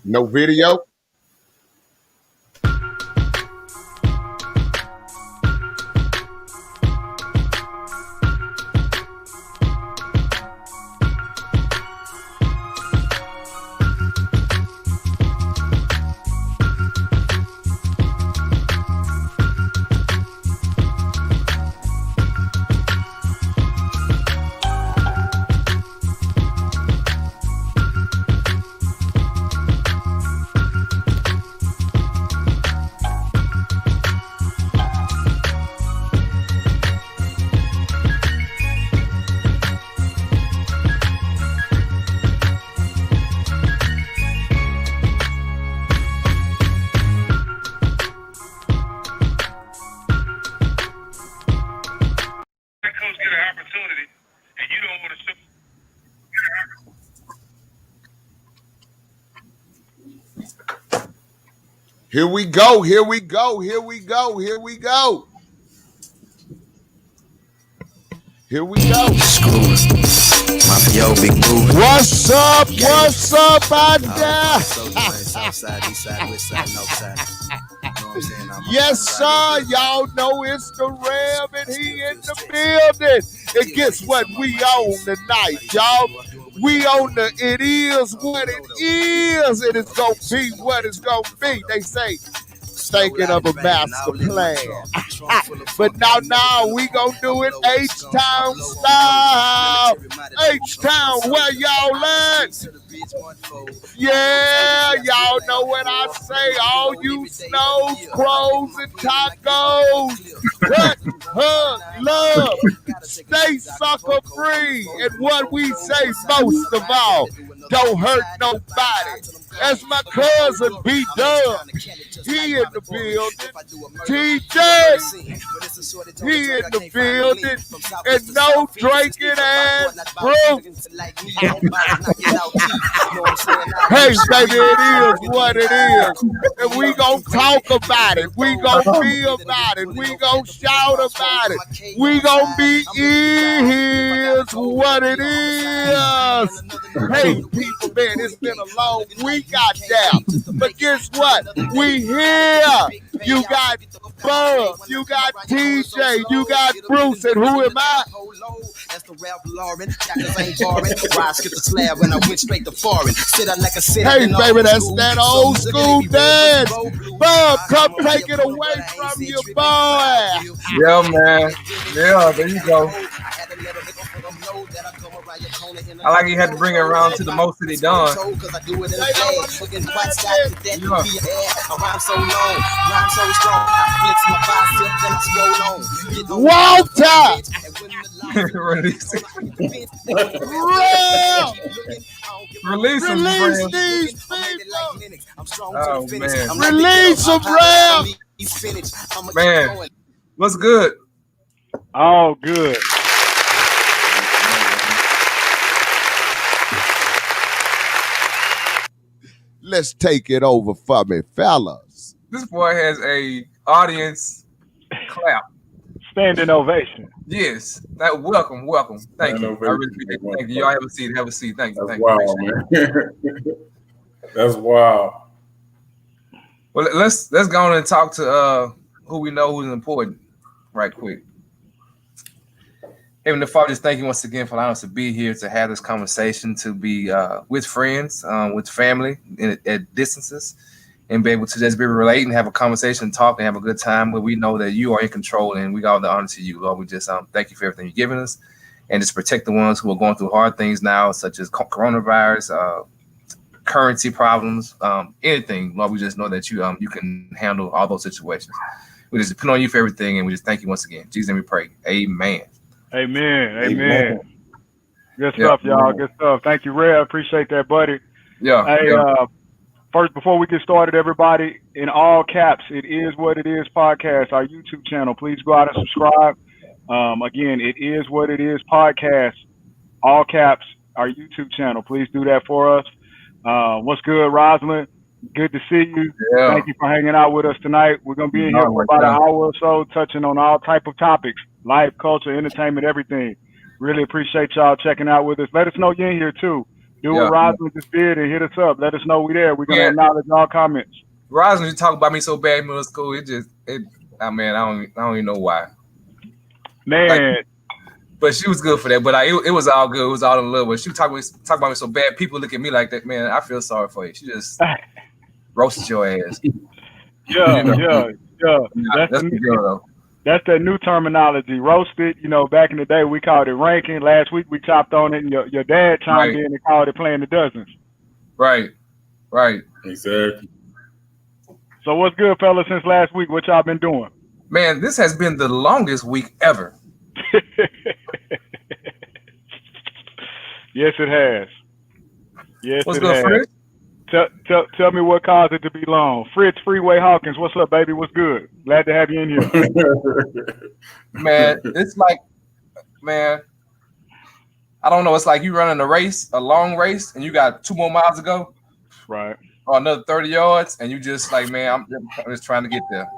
No video. Here we go. Here we go. Here we go. Here we go. Here we go. Mafia, big move. What's up? What's up out there? Southside, east side, west side, north side. Yes, sir. Y'all know it's the Rev and he in the building. And guess what? We on tonight, y'all. We on the it is what it is. And it's going to be what it's going to be. They say, thinking of a master plan. But now we gonna do it H-Town style. H-Town, where y'all at? Yeah, y'all know what I say. All you snows, crows, and tacos. Cut, hug, love, stay sucker free. And what we say most of all, don't hurt nobody. That's my cousin B-Dub. He in the building. TJ, he in the building. And no drinking ass bro. Hey, baby, it is what it is. And we gonna talk about it. We gonna be about it. We gonna shout about it. We gonna be is what it is. Hey, people, man, it's been a long week out there. But guess what? We here. You got Bub, you got TJ, you got Bruce, and who am I? That's the Ralph Lauren. Jackers ain't boring. Why skip the slab when I went straight to foreign? Sit out like a city. Hey, baby, that's that old school dance. Bub, come take it away from your boy. Yeah, man. Yeah, there you go. I like you had to bring it around to the most city done. Walter! Release them, Release these people! Oh, man. Release them, Rev! Man, what's good? All good. Let's take it over for me, fellas. This boy has a audience clap. Standing ovation. Yes. Welcome. Thank you. I really appreciate it. Thank you. Y'all have a seat. Have a seat. Thank you. That's wild, man. That's wild. Well, let's go on and talk to who we know who's important right quick. Heavenly Father, just thank you once again for allowing us to be here, to have this conversation, to be with friends, with family at distances, and be able to just be relate and have a conversation, talk, and have a good time where we know that you are in control, and we got all the honor to you, Lord. We just thank you for everything you've given us, and just protect the ones who are going through hard things now, such as coronavirus, currency problems, anything. Lord, we just know that you can handle all those situations. We just depend on you for everything, and we just thank you once again. In Jesus' name we pray. Amen. Amen. Good stuff, y'all. Good stuff. Thank you, Red. Appreciate that, buddy. Yeah. Hey, first, before we get started, everybody, in all caps, It Is What It Is podcast, our YouTube channel. Please go out and subscribe. Again, It Is What It Is podcast, all caps, our YouTube channel. Please do that for us. What's good, Rosalind? Good to see you. Yeah. Thank you for hanging out with us tonight. We're going to be in here for about an hour or so, touching on all type of topics, life, culture, entertainment, everything. Really appreciate y'all checking out with us. Let us know you're in here, too. Do what Rosalind just did and hit us up. Let us know we there. We're gonna acknowledge all comments. Rosalind, you talk about me so bad in middle school. I don't even know why. Man. But she was good for that. But it was all good. It was all in love. But she talk about me so bad. People look at me like that. Man, I feel sorry for you. She just roasted your ass. Yeah. That's the girl though. That's that new terminology, roasted. You know, back in the day, we called it ranking. Last week, we chopped on it, and your dad chimed in and called it playing the dozens. Right. Exactly. So what's good, fellas, since last week? What y'all been doing? Man, this has been the longest week ever. Yes, it has. Yes, what's it good, has. Fritz? Tell me what caused it to be long. Fritz Freeway Hawkins, what's up, baby? What's good? Glad to have you in here. Man, it's like, man, I don't know. It's like you running a long race, and you got 2 more miles to go. Right. Or another 30 yards, and you just like, man, I'm just trying to get there.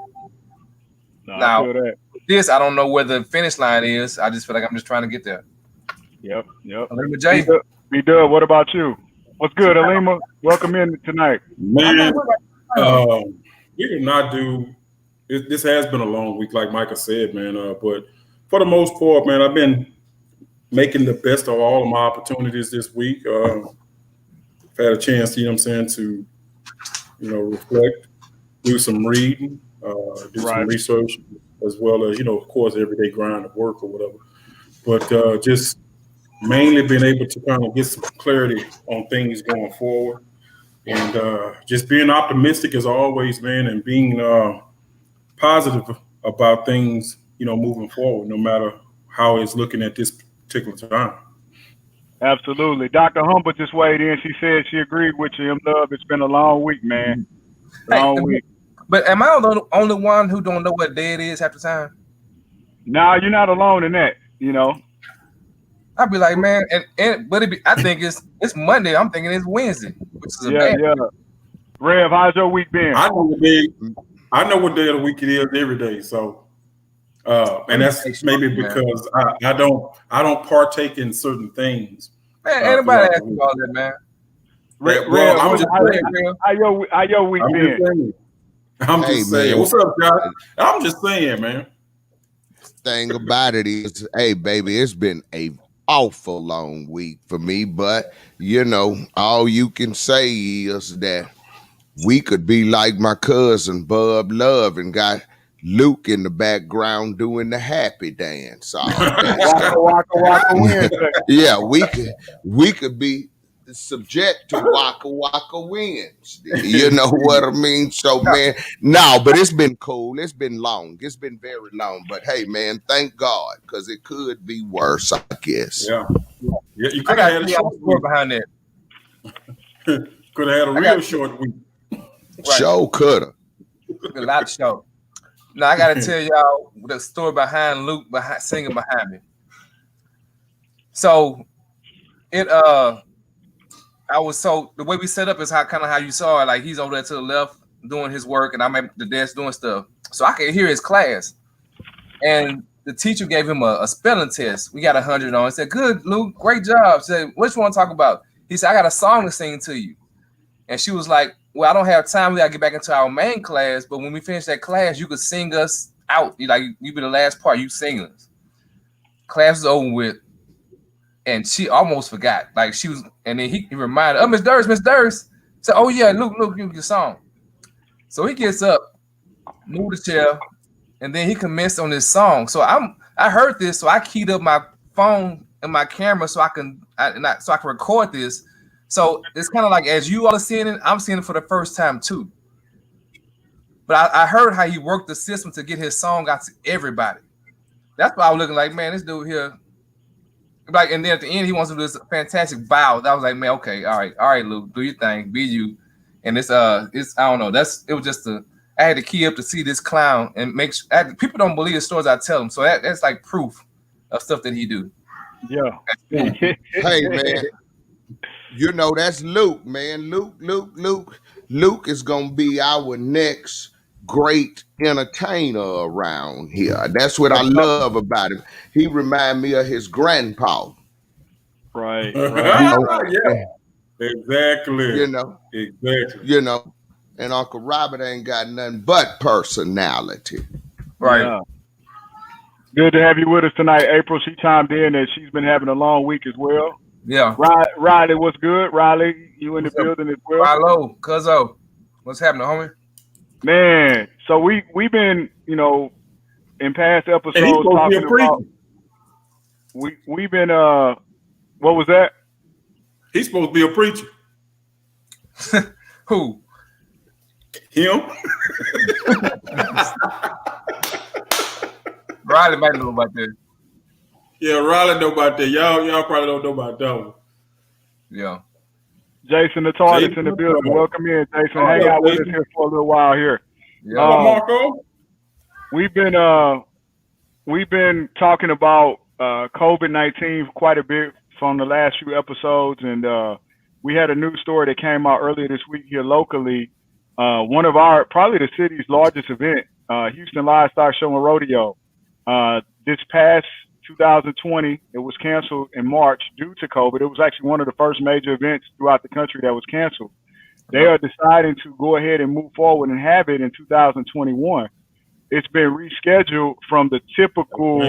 Now, I feel that. This, I don't know where the finish line is. I just feel like I'm just trying to get there. Yep. B-Dub, what about you? What's good, Alima? Welcome in tonight. Man, we did not do it. This has been a long week, like Micah said, man. But for the most part, man, I've been making the best of all of my opportunities this week. I've had a chance, you know what I'm saying, to, reflect, do some reading, do some research, as well as, of course, everyday grind of work or whatever. But just mainly being able to kind of get some clarity on things going forward, and just being optimistic as always, man, and being positive about things, moving forward, no matter how it's looking at this particular time. Absolutely. Dr. Humble just weighed in. She said she agreed with you. Love, it's been a long week, man. Long week. But am I the only one who don't know what day it is half the time? No, you're not alone in that, I'd be like, man, but I think it's Monday. I'm thinking it's Wednesday, which is a bad thing. Rev, how's your week been? I know what day of the week it is every day. So, and that's maybe because I don't partake in certain things. Man, anybody ask me all that, man. Rev, I'm just how your week been? I'm just saying. What's up, guys? I'm just saying, man. Thing about it is, hey, baby, it's been a awful long week for me, but all you can say is that we could be like my cousin Bub Love and got Luke in the background doing the happy dance. Yeah, we could be subject to Waka Waka wins. You know what I mean? So, man, but it's been cool. It's been long. It's been very long. But hey, man, thank God, because it could be worse, I guess. Yeah, you could have had a short week behind that. Could have had a real short week. Right. Show coulda. A lot of show. Now I gotta tell y'all the story behind Luke singing behind me. So the way we set up is how you saw it. Like he's over there to the left doing his work, and I'm at the desk doing stuff. So I could hear his class, and the teacher gave him a spelling test. We got 100 on. He said, "Good, Luke, great job." She said, "What you want to talk about?" He said, "I got a song to sing to you." And she was like, "Well, I don't have time. We gotta get back into our main class. But when we finish that class, you could sing us out. You be the last part. You sing us." Class is over with. And she almost forgot. Like she was, and then he reminded, "Oh, Miss Durst." Said, "Oh yeah, Luke, your song." So he gets up, move the chair, and then he commenced on this song. So I heard this, so I keyed up my phone and my camera so I can record this. So it's kind of like as you all are seeing it, I'm seeing it for the first time too. But I heard how he worked the system to get his song out to everybody. That's why I was looking like, man, this dude here. Like, and then at the end, he wants to do this fantastic bow. That was like, man, okay, all right, Luke, do your thing, be you. And it's I don't know. It was just I had to key up to see this clown and make sure people don't believe the stories I tell them. So that's like proof of stuff that he do. Yeah. Hey, man, that's Luke, man. Luke is gonna be our next great entertainer around here. That's what I love about him. He remind me of his grandpa. Right. Yeah. Exactly. You know, Exactly. and Uncle Robert ain't got nothing but personality. Right. Yeah. Good to have you with us tonight, April. She chimed in that she's been having a long week as well. Yeah. Riley, what's good? Riley, you in the What's up? building as well? Hello, Cuzzo. What's happening, homie? Man, so we've been, in past And he's episodes supposed to be talking a about we've been what was that? He's supposed to be a preacher. Who? Him? Riley might know about this. Yeah, Riley know about that. Y'all probably don't know about that one. Yeah. Jason the TARDIS in the building. Welcome in, Jason. Hang out with us here for a little while here. Yeah. Marco. We've been talking about COVID-19 quite a bit from the last few episodes, and we had a news story that came out earlier this week here locally. One of probably the city's largest event, Houston Livestock Show and Rodeo. This past 2020, it was canceled in March due to COVID. It was actually one of the first major events throughout the country that was canceled. They are deciding to go ahead and move forward and have it in 2021. It's been rescheduled from the typical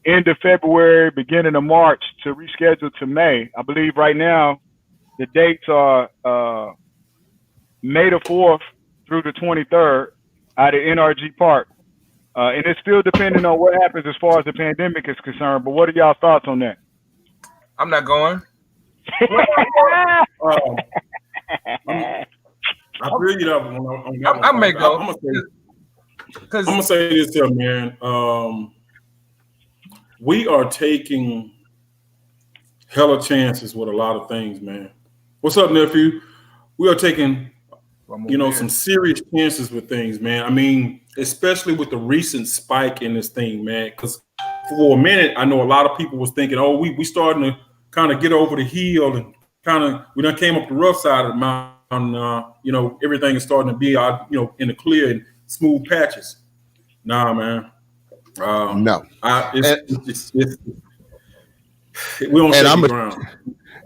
end of February, beginning of March to reschedule to May. I believe right now the dates are May the 4th through the 23rd at the NRG Park. And it's still depending on what happens as far as the pandemic is concerned. But what are y'all thoughts on that? I'm not going. I feel you up on that one. I may go. I'm gonna say this here, man. We are taking hella chances with a lot of things, man. What's up, nephew? We are taking, some serious chances with things, man. I mean, especially with the recent spike in this thing, man. Because for a minute, I know a lot of people was thinking, oh, we starting to kind of get over the hill and we done came up the rough side of the mountain. Everything is starting to be out, in the clear and smooth patches. Nah, man. No. We don't shake the ground.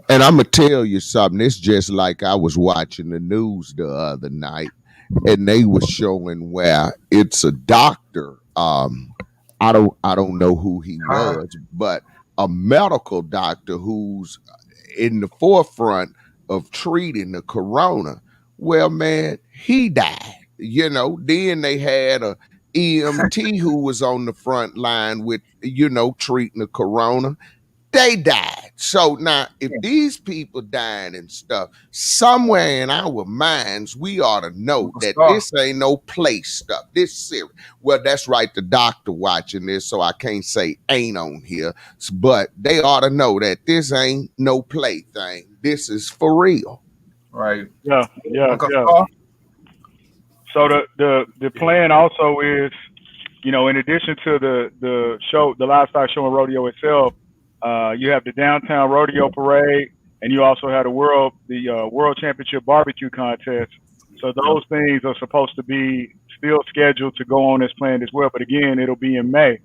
And I'm going to tell you something. It's just like I was watching the news the other night, and they were showing where it's a doctor. I don't know who he was, but a medical doctor who's in the forefront of treating the corona. Well, man, he died. Then they had a EMT who was on the front line with, treating the corona. They died. So now, if these people dying and stuff, somewhere in our minds, we ought to know that this ain't no play stuff. This serious. Well, that's right. The doctor watching this, so I can't say ain't on here. But they ought to know that this ain't no play thing. This is for real. Right. Yeah. So the plan also is, in addition to the show, the Livestock Show and Rodeo itself, you have the downtown rodeo parade, and you also have the World Championship barbecue contest. So those things are supposed to be still scheduled to go on as planned as well. But again, it'll be in May.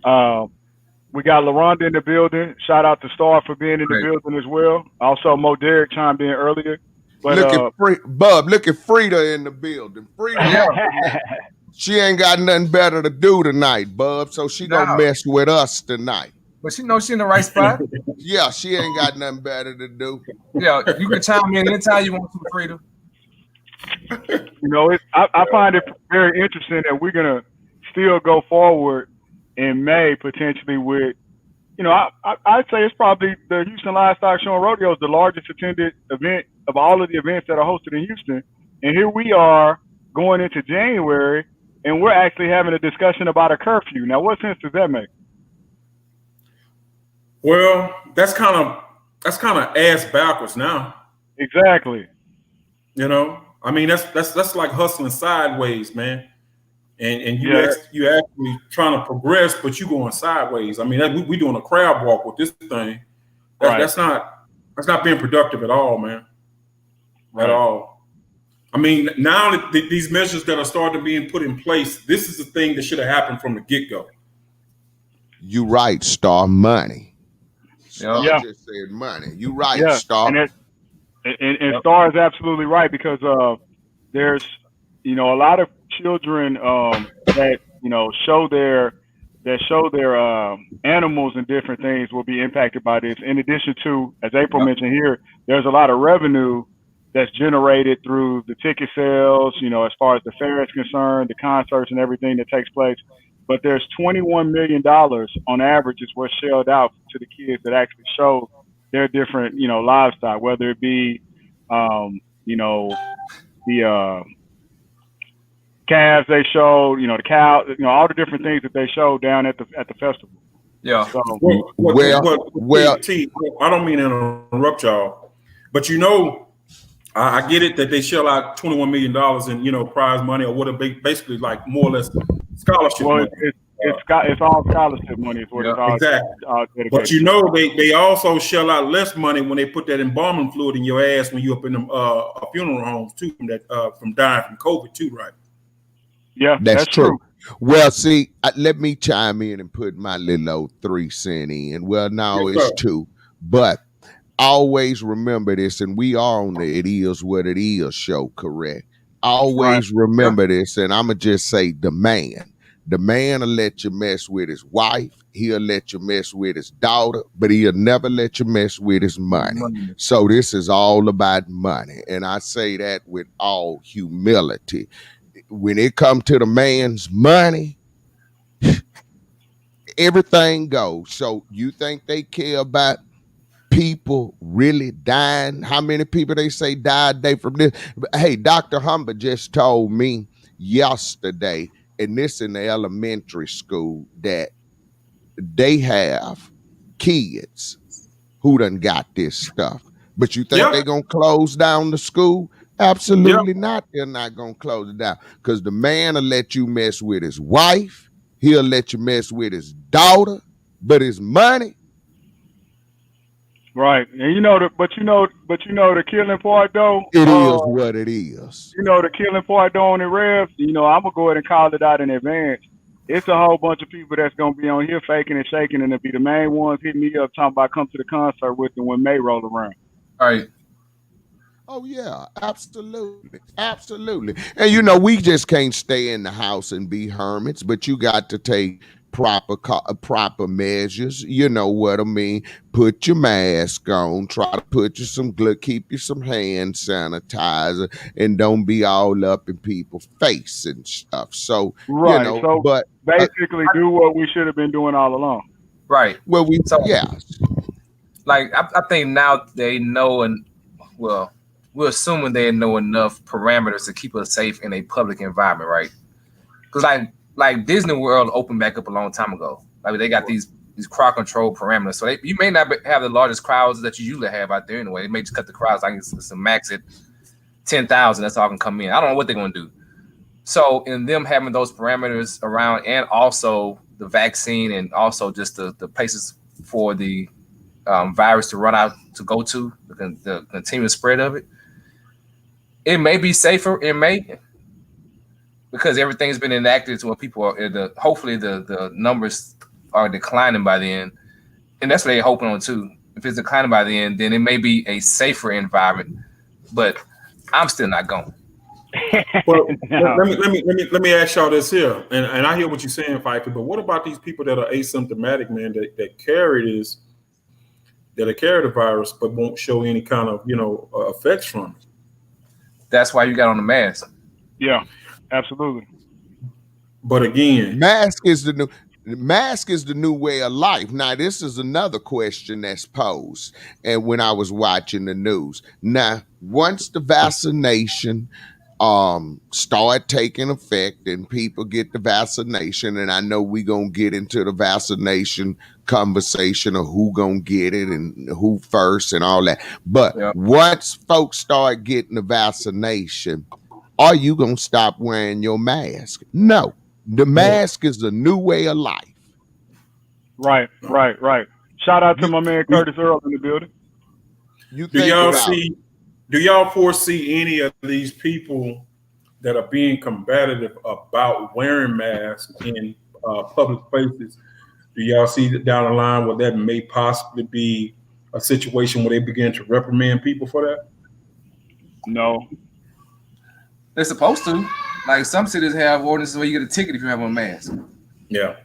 We got LaRonda in the building. Shout out to Star for being in the building as well. Also, Mo Derek chimed in earlier. But look at Frida in the building. Frida, she ain't got nothing better to do tonight, Bub. So she gonna mess with us tonight. But she knows she in the right spot. Yeah, she ain't got nothing better to do. Yeah, you can chime in anytime you want to, Frida. I find it very interesting that we're gonna still go forward in May potentially with, I'd say it's probably the Houston Livestock Show and Rodeo is the largest attended event of all of the events that are hosted in Houston. And here we are going into January, and we're actually having a discussion about a curfew. Now, what sense does that make? Well, that's kind of ass backwards now. Exactly. I mean, that's like hustling sideways, man. And you actually trying to progress, but you going sideways. I mean, we doing a crab walk with this thing. That's not being productive at all, man. At all. I mean, now that these measures that are starting to being put in place, this is the thing that should have happened from the get-go. You right, Star. Money. I just said money. You right, Star. And Star is absolutely right because there's a lot of children that show their animals and different things will be impacted by this. In addition to, as April mentioned here, there's a lot of revenue that's generated through the ticket sales, as far as the fair is concerned, the concerts and everything that takes place. But there's $21 million on average is what's shelled out to the kids that actually show their different, livestock, whether it be, the calves they show, the cow, all the different things that they show down at the festival. Yeah. So, T, I don't mean to interrupt y'all, but I get it that they shell out $21 million in prize money or what basically like more or less scholarship money. It's all scholarship money. Is what it's all exactly. But they also shell out less money when they put that embalming fluid in your ass when you're up in them funeral homes too from dying from COVID too, right? Yeah, that's true. Well, see, let me chime in and put my little old 3 cents in. Well, no, it's 2, but always remember this, and we are on the It Is What It Is show, correct? Always remember this, and I'm going to just say the man will let you mess with his wife. He'll let you mess with his daughter, but he'll never let you mess with his money. So this is all about money, and I say that with all humility. When it comes to the man's money, everything goes. So you think they care about people really dying? How many people they say died day from this? Hey, Dr. Humber just told me yesterday, and this in the elementary school, that they have kids who done got this stuff. But you think they're going to close down the school? Absolutely not. They're not going to close it down because the man will let you mess with his wife. He'll let you mess with his daughter, but his money. Right. And the killing part though. It is what it is. The killing part though on the Rev, I'm going to go ahead and call it out in advance. It's a whole bunch of people that's going to be on here faking and shaking, and it'll be the main ones hitting me up talking about come to the concert with them when May roll around. All right. Oh, yeah, absolutely. Absolutely. And, we just can't stay in the house and be hermits, but you got to take proper measures. You know what I mean? Put your mask on, try to put you some keep you some hand sanitizer, and don't be all up in people's face and stuff. So, but basically do what we should have been doing all along. Right. Well, like, I think now they know, and we're assuming they know enough parameters to keep us safe in a public environment, right? Because like Disney World opened back up a long time ago. Like they got these crowd control parameters, so you may not have the largest crowds that you usually have out there anyway. They may just cut the crowds like it's a max at 10,000. That's all can come in. I don't know what they're going to do. So in them having those parameters around, and also the vaccine, and also just the places for the virus to run out to go to, the continuous spread of it. It may be safer. It may, because everything's been enacted to where people are. Hopefully the numbers are declining by then, and that's what they're hoping on too. If it's declining by then it may be a safer environment. But I'm still not going. Well, let me ask y'all this here, and I hear what you're saying, Fiker. But what about these people that are asymptomatic, man, that carry the virus but won't show any kind of effects from it? That's why you got on the mask. Yeah, absolutely. But again, mask is the new way of life. Now, this is another question that's posed, and when I was watching the news. Now, once the vaccination start taking effect and people get the vaccination, and I know we gonna get into the vaccination conversation of who gonna get it and who first and all that. But once folks start getting the vaccination, are you gonna stop wearing your mask? No. The mask is the new way of life. Right. Shout out to my man Curtis Earl in the building. Do y'all foresee any of these people that are being combative about wearing masks in public places? Do y'all see that down the line where that may possibly be a situation where they begin to reprimand people for that? No. They're supposed to. Like some cities have ordinances where you get a ticket if you have a mask. Yeah.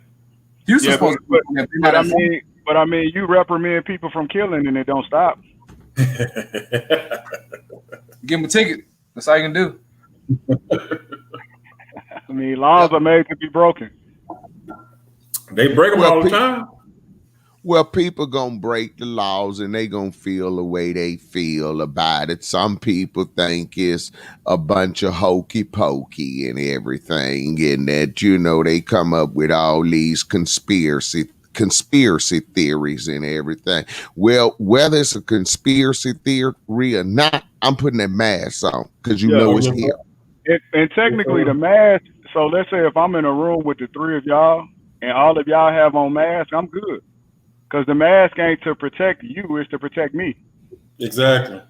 Houston's supposed to. But I mean, you reprimand people from killing and it don't stop. Give them a ticket. That's all you can do. I mean, laws are made to be broken. They break them all the time. Well, people gonna break the laws and they gonna feel the way they feel about it. Some people think it's a bunch of hokey pokey and everything, and that they come up with all these conspiracy theories and everything. Well, whether it's a conspiracy theory or not, I'm putting that mask on because it's here. And technically, the mask. So let's say if I'm in a room with the three of y'all and all of y'all have on masks, I'm good. Because the mask ain't to protect you, it's to protect me. Exactly.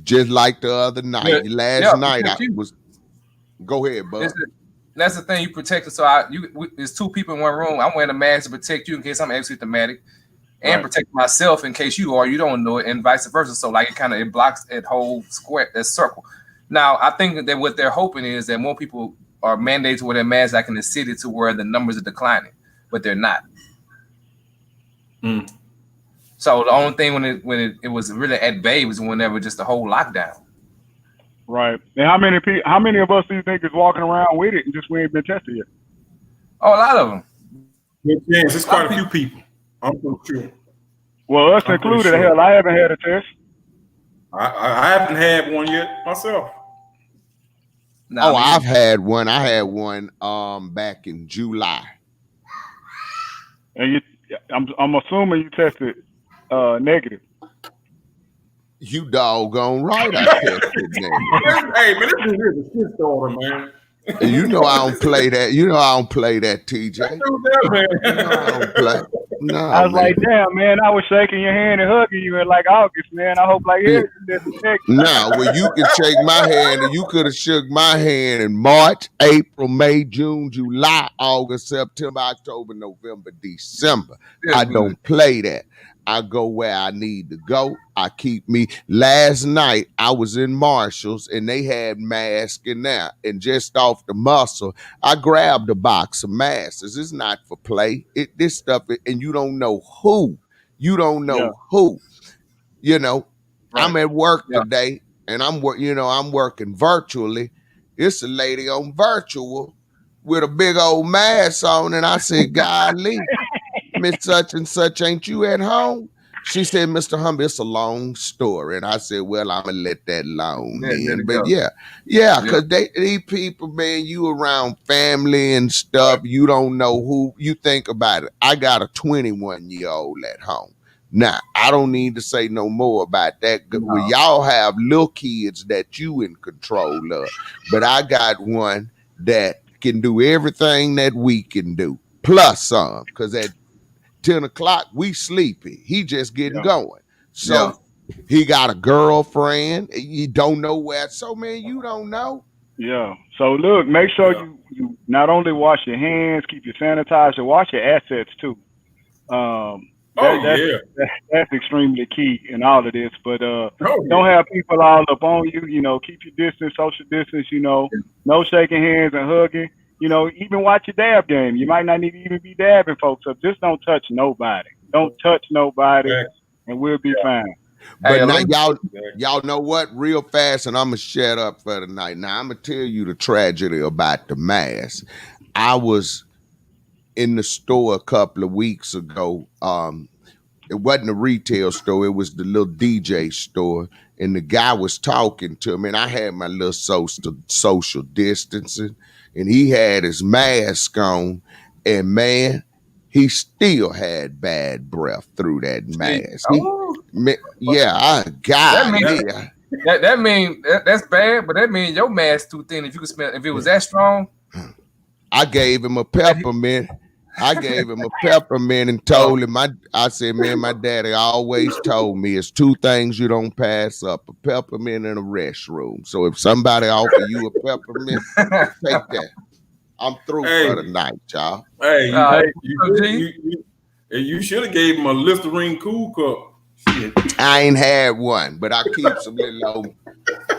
Just like the other night. Last night I was. Go ahead, bud. That's the thing, you protect it. So there's two people in one room. I'm wearing a mask to protect you in case I'm asymptomatic, and protect myself in case you don't know it, and vice versa. So like it blocks that whole square, that circle. Now I think that what they're hoping is that more people are mandated to wear their masks like in the city to where the numbers are declining. But they're not. So the only thing when it was really at bay was whenever just the whole lockdown. Right. And how many of us do you think is walking around with it and just we ain't been tested yet? Oh, a lot of them. Yes, it's quite a few people. I'm pretty sure. Well, us included. Sure. Hell, I haven't had a test. I haven't had one yet myself. No, I've had one. I had one back in July. And I'm assuming you tested negative. You doggone right, I tested negative. Hey man, this is a shit story, man. I don't play that. I don't play that, TJ. I don't play. No, I was like, damn, man, I was shaking your hand and hugging you in like August, man. I hope no, well, you can shake my hand, and you could have shook my hand in March, April, May, June, July, August, September, October, November, December. I don't play that. I go where I need to go. I keep me. Last night, I was in Marshall's, and they had masks in there. And just off the muscle, I grabbed a box of masks. It's not for play. This stuff, and you don't know who. You don't know who. Right. I'm at work today, and I'm working virtually. It's a lady on virtual with a big old mask on, and I said, golly, Miss Such and Such, ain't you at home? She said, Mr. Humber, it's a long story. And I said, well, I'm going to let that alone then. But because these people, man, you around family and stuff, you don't know who. You think about it. I got a 21-year-old at home. Now, I don't need to say no more about that. No. Well, y'all have little kids that you in control of. But I got one that can do everything that we can do, plus some, because at 10 o'clock, we sleepy. He just getting going. So he got a girlfriend. You don't know where. So, man, you don't know. Yeah. So, look, make sure you not only wash your hands, keep your sanitizer, wash your assets, too. That's extremely key in all of this. But don't have people all up on you. Keep your distance, social distance, no shaking hands and hugging. Even watch your dab game. You might not need to even be dabbing folks up. Just don't touch nobody. Don't touch nobody, and we'll be fine. But now y'all know what? Real fast, and I'm going to shut up for the night. Now, I'm going to tell you the tragedy about the mask. I was in the store a couple of weeks ago. It wasn't a retail store. It was the little DJ store. And the guy was talking to me, and I had my little social distancing. And he had his mask on, and man, he still had bad breath through that mask. That mean that's bad, but that means your mask too thin. If you could smell, if it was that strong, I gave him a peppermint. And told him, I said, man, my daddy always told me it's two things you don't pass up, a peppermint and a restroom. So if somebody offer you a peppermint, take that. I'm through for the night, y'all. Hey, you should have gave him a Listerine Cool Cup. I ain't had one, but I keep some little,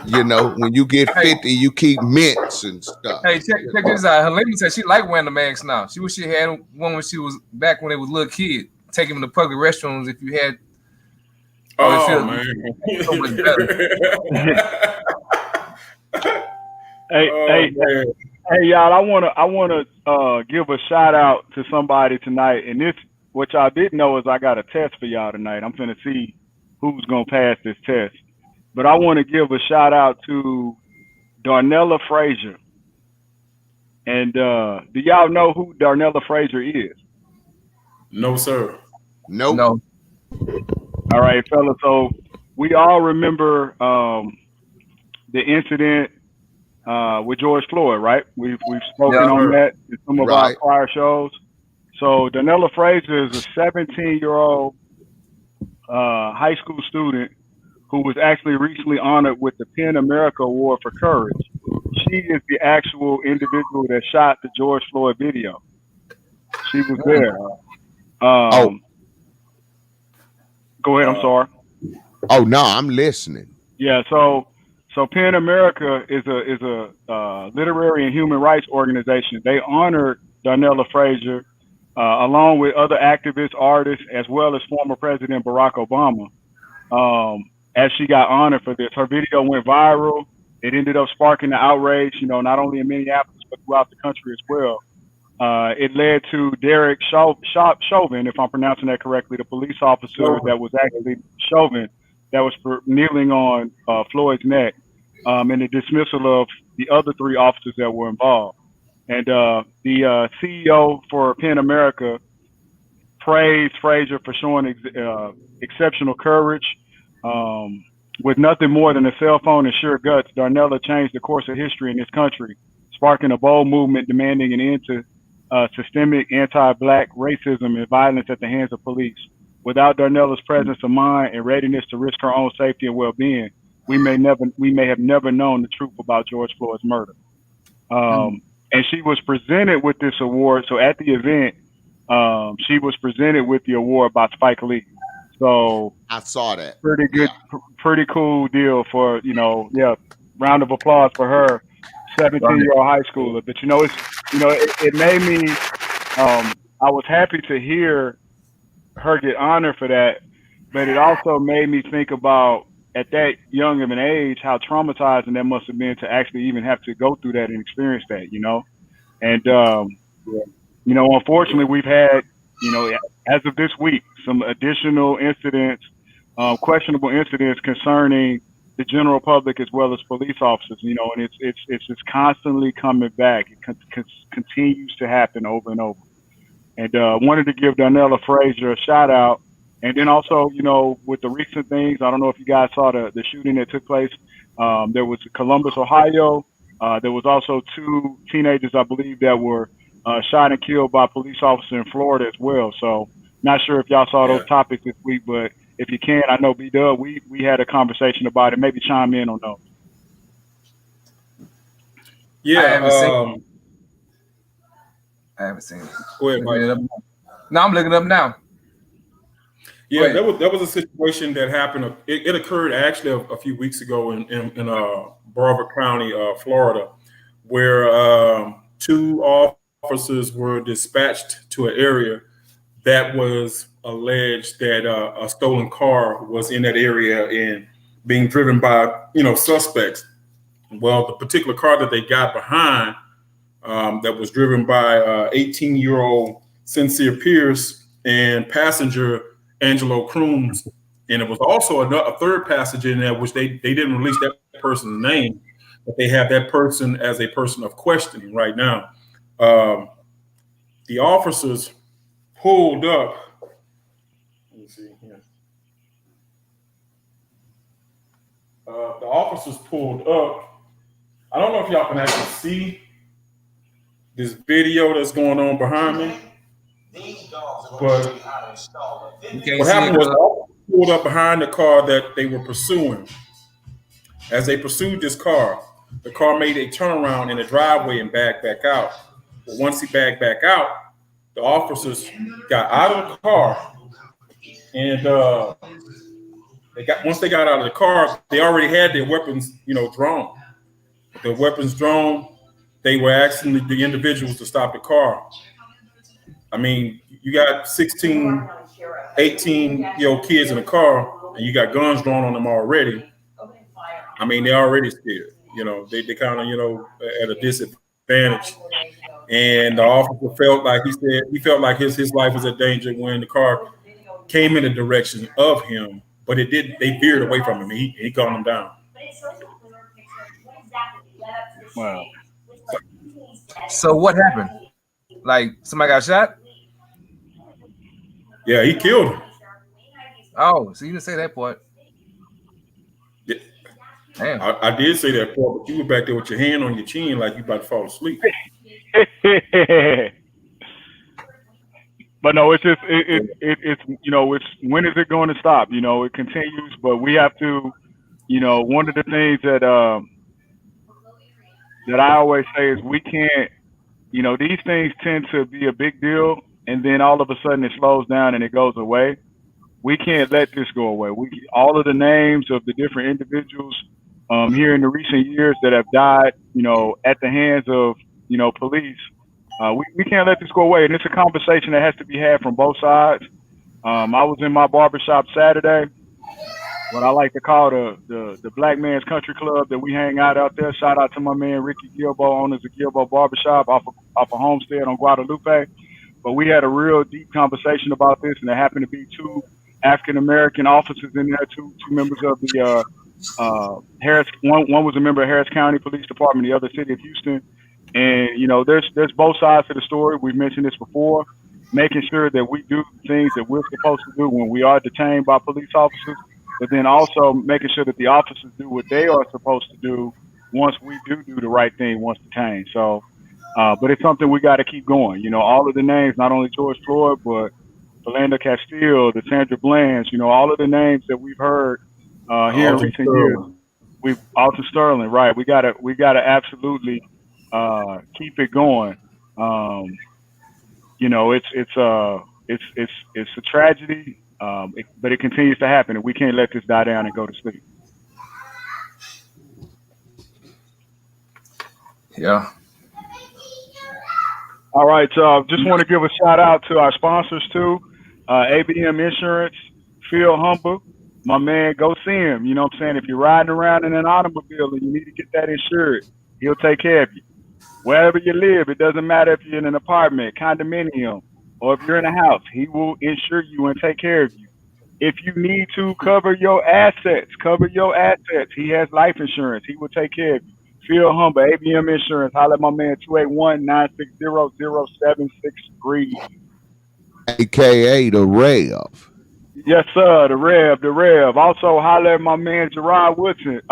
when you get 50, you keep mints and stuff. Hey, check this out. Her lady said she liked wearing the mask now. She wish she had one when she was back when they was little kid. Taking them to public restrooms if you had. Oh man. So much better. Hey, y'all! I wanna give a shout out to somebody tonight, and this what y'all didn't know is I got a test for y'all tonight. I'm finna see who's gonna pass this test, but I want to give a shout out to Darnella Frazier. And do y'all know who Darnella Frazier is? No, sir. Nope. No. All right, fella. So we all remember the incident with George Floyd, right? We've spoken on that in some of our prior shows. So Darnella Frazier is a 17-year-old high school student who was actually recently honored with the PEN America Award for Courage. She is the actual individual that shot the George Floyd video. She was there. Go ahead. I'm sorry. Oh no, I'm listening. Yeah. So PEN America is a literary and human rights organization. They honored Darnella Frazier along with other activists, artists, as well as former President Barack Obama. As she got honored for this, her video went viral. It ended up sparking the outrage, not only in Minneapolis but throughout the country as well. It led to Derek Chauvin, if I'm pronouncing that correctly, the police officer that was actually Chauvin, that was kneeling on Floyd's neck, and the dismissal of the other 3 officers that were involved. And the CEO for PEN America praised Frazier for showing exceptional courage. With nothing more than a cell phone and sheer guts, Darnella changed the course of history in this country, sparking a bold movement demanding an end to systemic anti-Black racism and violence at the hands of police. Without Darnella's presence of mind and readiness to risk her own safety and well-being, we may have never known the truth about George Floyd's murder. And she was presented with this award. So at the event, she was presented with the award by Spike Lee. So I saw that. Pretty good, pretty cool deal for, round of applause for her, 17-year-old high schooler. But it made me, I was happy to hear her get honored for that, but it also made me think about, at that young of an age, how traumatizing that must have been to actually even have to go through that and experience that, And, unfortunately, we've had, as of this week, some additional incidents, questionable incidents concerning the general public as well as police officers, and it's just constantly coming back. It continues to happen over and over. And wanted to give Darnella Frazier a shout out. And then also, with the recent things, I don't know if you guys saw the shooting that took place. There was Columbus, Ohio. There was also 2 teenagers, I believe, that were shot and killed by police officers in Florida as well. So not sure if y'all saw those topics this week, but if you can, I know B-Dub, we had a conversation about it. Maybe chime in on those. Yeah. I haven't seen it. Go ahead, Mike. No, I'm looking it up now. Yeah, that was a situation that happened. It occurred actually a few weeks ago in Broward County, Florida, where 2 officers were dispatched to an area that was alleged that a stolen car was in that area and being driven by suspects. Well, the particular car that they got behind that was driven by 18-year-old Sincere Pierce and passenger Angelo Crooms, and it was also a 3rd passenger in there, which they didn't release that person's name, but they have that person as a person of questioning right now. The officers pulled up. Let me see here. The officers pulled up. I don't know if y'all can actually see this video that's going on behind me. But what happened was they pulled up behind the car that they were pursuing. As they pursued this car, the car made a turnaround in the driveway and backed back out. But once he backed back out, the officers got out of the car and once they got out of the car, they already had their weapons, drawn. With their weapons drawn, they were asking the individuals to stop the car. I mean, you got 16, 18-year-old kids in the car, and you got guns drawn on them already. I mean, they're already scared. They kind of, at a disadvantage. And the officer felt like he felt like his life was in danger when the car came in the direction of him, but it didn't. They veered away from him. He calmed them down. Wow. So what happened? Like somebody got shot? Yeah, he killed him. Oh, so you didn't say that part. Yeah. Damn. I did say that part, but you were back there with your hand on your chin like you about to fall asleep. But no, it's just it's when is it going to stop? It continues, but we have to. One of the things that I always say is we can't. These things tend to be a big deal, and then all of a sudden it slows down and it goes away. We can't let this go away. All of the names of the different individuals here in the recent years that have died, at the hands of police. We can't let this go away, and it's a conversation that has to be had from both sides. I was in my barbershop Saturday, what I like to call the Black Man's Country Club that we hang out there. Shout out to my man Ricky Gilbo, owners of Gilbo Barbershop off of Homestead on Guadalupe. But we had a real deep conversation about this, and there happened to be two African American officers in there, two members of the Harris. One was a member of Harris County Police Department, the other City of Houston. And there's both sides to the story. We've mentioned this before. Making sure that we do things that we're supposed to do when we are detained by police officers, but then also making sure that the officers do what they are supposed to do once we do the right thing once detained. So, but it's something we got to keep going. All of the names, not only George Floyd, but Philando Castile, the Sandra Blands, all of the names that we've heard here in recent years. Alton Sterling, right? We gotta absolutely keep it going. It's a tragedy, but it continues to happen, and we can't let this die down and go to sleep. Yeah. All right, so just want to give a shout out to our sponsors too, ABM Insurance, Phil Humber, my man. Go see him. You know what I'm saying? If you're riding around in an automobile and you need to get that insured, he'll take care of you. Wherever you live, it doesn't matter if you're in an apartment, condominium, or if you're in a house, he will insure you and take care of you. If you need to cover your assets. He has life insurance. He will take care of you. Phil Humber, ABM Insurance. Holler at my man, 281-960-0763. AKA the Rev. Yes, sir, the Rev. Also, holler at my man, Gerard Woodridge.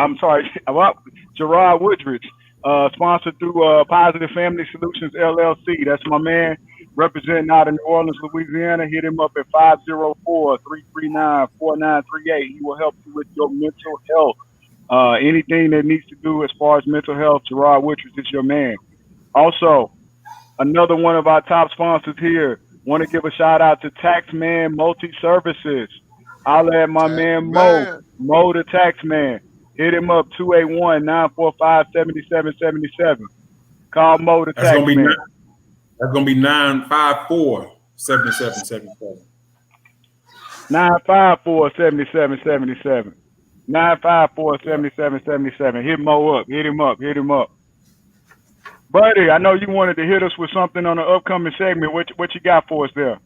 Sponsored through Positive Family Solutions, LLC. That's my man, representing out of New Orleans, Louisiana. Hit him up at 504-339-4938. He will help you with your mental health. Anything that needs to do as far as mental health, Gerard Woodridge is your man. Also, another one of our top sponsors here. Want to give a shout out to Taxman Multi-Services. I'll add my man Mo the Taxman. Hit him up, 281-945-7777. Call Mo the Taxman. That's going to be 954-7777. 954-7777. 954-7777. Hit Mo up. Hit him up. Buddy, I know you wanted to hit us with something on the upcoming segment. What you got for us there?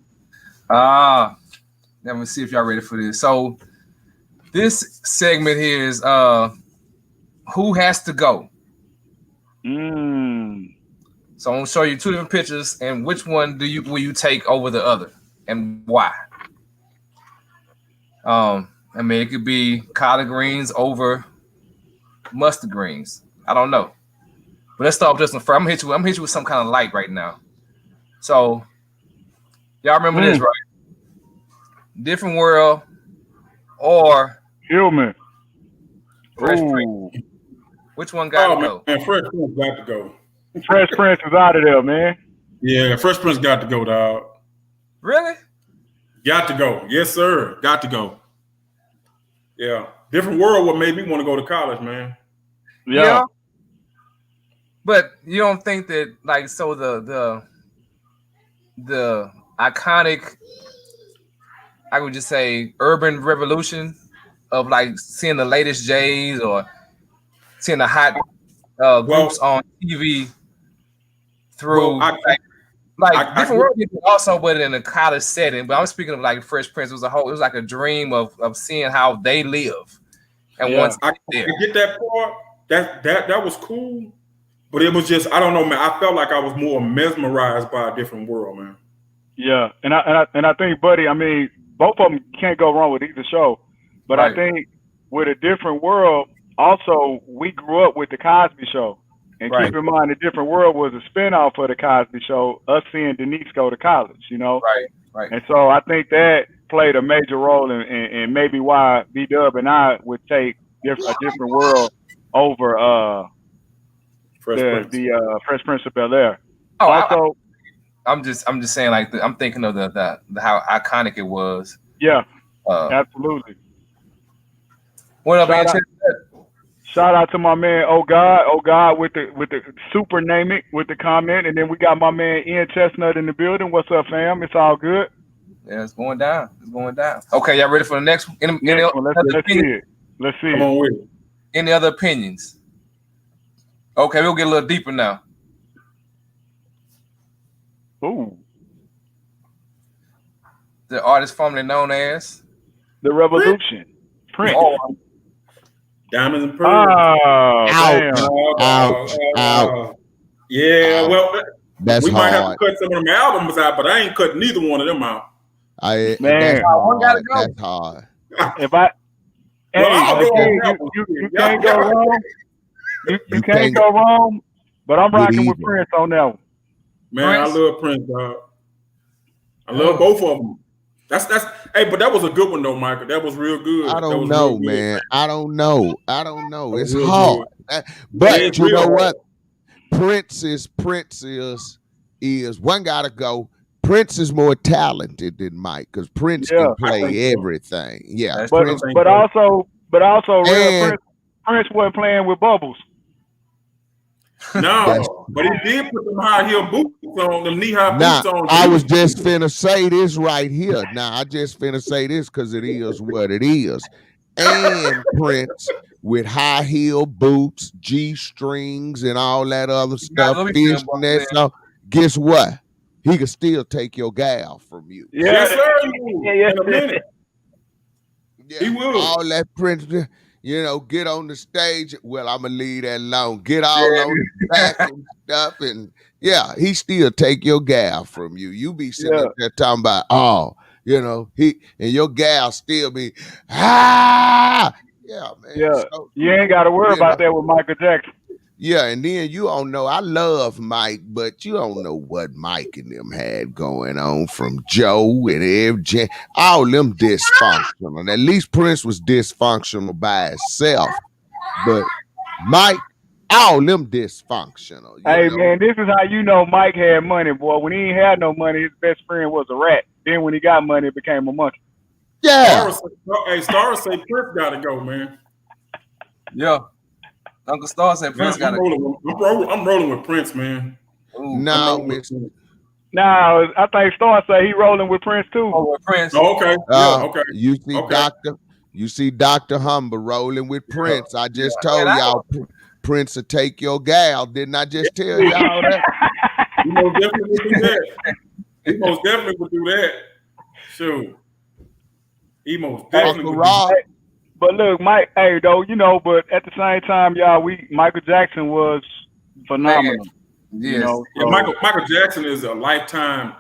Let me see if y'all ready for this. So this segment here is who has to go. So I'm gonna show you two different pictures, and which one will you take over the other, and why? I mean, it could be collard greens over mustard greens. I don't know. But let's start with this one first. I'm gonna hit you with some kind of light right now. So y'all remember this, right? Different World or Hillman. Fresh Prince. Which one got to go? Man, Fresh Prince got to go. Fresh Prince is out of there, man. Yeah, Fresh Prince got to go, dog. Really? Got to go. Yes, sir. Got to go. Yeah. Different world what made me want to go to college, man. Yeah. But you don't think that like so the iconic, I would just say, urban revolution of like seeing the latest J's or seeing the hot groups on TV through different world people also, but in a college setting. But I'm speaking of like Fresh Prince. It was like a dream of seeing how they live. And once I get that part, that was cool. But it was just, I don't know, man. I felt like I was more mesmerized by a different world, man. Yeah, and I think, buddy, I mean, both of them can't go wrong with either show. But I think with A Different World, also, we grew up with The Cosby Show. And keep in mind, A Different World was a spinoff of The Cosby Show, us seeing Denise go to college, you know? Right. And so I think that played a major role in maybe why B-Dub and I would take A Different World over the Fresh Prince of Bel-Air. Oh, also, I'm just saying, like, I'm thinking of the how iconic it was. Yeah, absolutely. What up, man? Shout out to my man, Oh God, with the super name it with the comment, and then we got my man Ian Chestnut in the building. What's up, fam? It's all good. Yeah, it's going down. Okay, y'all ready for the next one? Let's see it. Come on with it. Any other opinions? Okay, we'll get a little deeper now. Ooh. The artist formerly known as The Revolution. Prince. Oh. Diamonds and Pearls. Ouch. Yeah, well, we might have to cut some of them albums out, but I ain't cut neither one of them out. That's hard. If I, you can't go wrong. You can't go wrong. But I'm rocking with Prince on that one. Man, Prince? I love Prince, dog. I love both of them. But that was a good one though, Michael. That was real good. I don't know, man. I don't know. It's hard. But you know what? Prince is one gotta go. Prince is more talented than Mike because Prince can play everything. Yeah, but also, Prince wasn't playing with bubbles. No, but he did put them high heel boots on, them knee high boots on. I was just finna say this right here. I just finna say this because it is what it is. And Prince with high heel boots, G strings, and all that other stuff. So guess what? He could still take your gal from you. Yes, sir. In a minute. Yeah, he will. All that Prince, get on the stage. Well, I'm gonna leave that alone. Get all on the back and stuff, and he still take your gal from you. You be sitting up there talking about, he and your gal still be man. Yeah, so, you ain't got to worry about that with Michael Jackson. Yeah, and then you don't know. I love Mike, but you don't know what Mike and them had going on from Joe and FJ. All them dysfunctional. At least Prince was dysfunctional by himself, but Mike, all them dysfunctional. Man, this is how you know Mike had money, boy. When he ain't had no money, his best friend was a rat. Then when he got money, it became a monkey. Yeah. Stars say Prince gotta go, man. Yeah. Uncle Star said Prince got to go. I'm rolling with Prince, man. No, I think Star say he rolling with Prince too. Oh, with Prince. Oh, okay. Okay. You see Dr. Humber rolling with Prince. I just told y'all Prince will take your gal. Didn't I just tell y'all that? He most definitely would do that. He most definitely would do that. Sure. He most definitely would do that. But look, Mike, but at the same time, y'all, Michael Jackson was phenomenal. Yes. So. Michael Jackson is a lifetime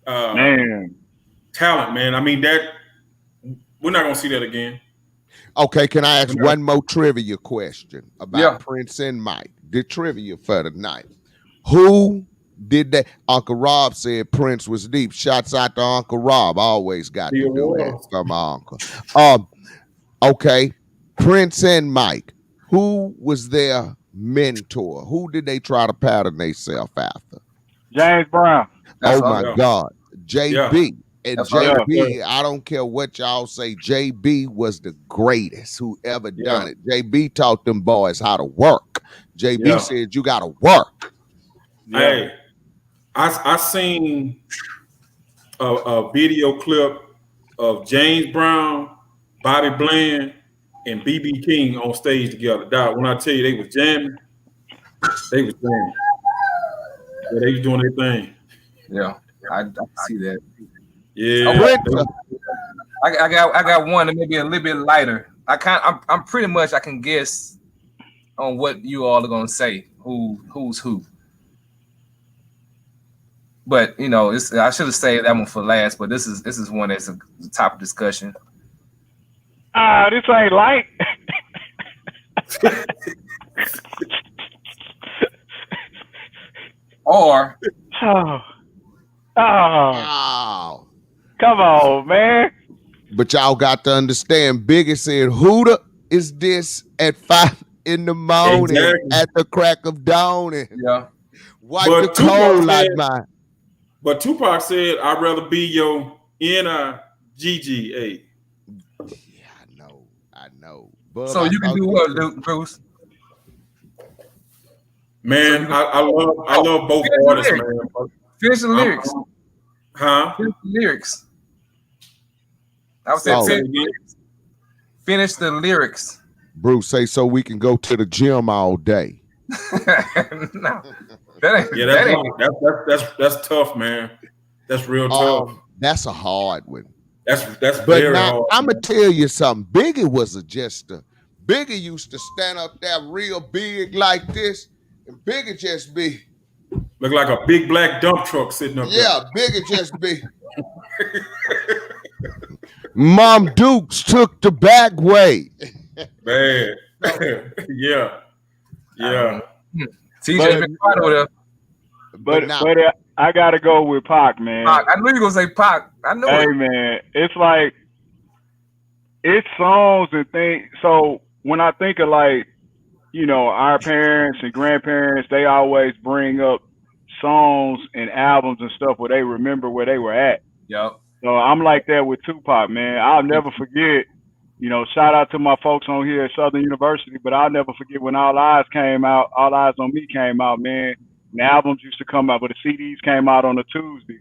talent, man. I mean, that we're not gonna see that again. Okay, can I ask one more trivia question about Prince and Mike? The trivia for tonight. Who did that? Uncle Rob said Prince was deep. Shouts out to Uncle Rob. Always got to do that for my uncle. Okay, Prince and Mike, who was their mentor? Who did they try to pattern themselves after? James Brown. Oh, my God. JB. And That's right. JB, I don't care what y'all say, JB was the greatest who ever done it. JB taught them boys how to work. JB said you gotta work. Hey, I seen a video clip of James Brown, Bobby Bland, and BB King on stage together. Dog, when I tell you they was jamming, they was jamming. Yeah, they was doing their thing. Yeah, I see that. Yeah, I got one that may be a little bit lighter. I'm pretty much I can guess on what you all are gonna say. Who's who? But you know, I should have saved that one for last. But this is one that's a top discussion. This ain't light. Or oh, Wow. come on, man. But y'all got to understand, Biggie said, who the is this at 5 in the morning at the crack of dawn? And wipe the cold like mine. But Tupac said, I'd rather be your N-I-G-G-A. Yeah, I know. But so you can do what, Bruce? Man, so I love both artists, man. Finish the lyrics. Huh? Finish the lyrics. I was saying finish the lyrics. Bruce, say so we can go to the gym all day. No. That's tough, man. That's real tough. That's a hard one. That's but very now, hard. I'm gonna tell you something. Biggie was a jester. Biggie used to stand up there real big like this, and Biggie just be look like a big black dump truck sitting up there. Yeah, Biggie just be. Mom Dukes took the back way. Man, yeah. TJ been quiet over there. But I gotta go with Pac, man. Pac. I knew you were gonna say Pac. I knew it. Hey, man, it's like it's songs and things. So when I think of like, you know, our parents and grandparents, they always bring up songs and albums and stuff where they remember where they were at. Yep. So I'm like that with Tupac, man. I'll never forget. You know, shout out to my folks on here at Southern University, but I'll never forget when All Eyes came out. All Eyes on Me came out, man. And the albums used to come out, but the CDs came out on a Tuesday.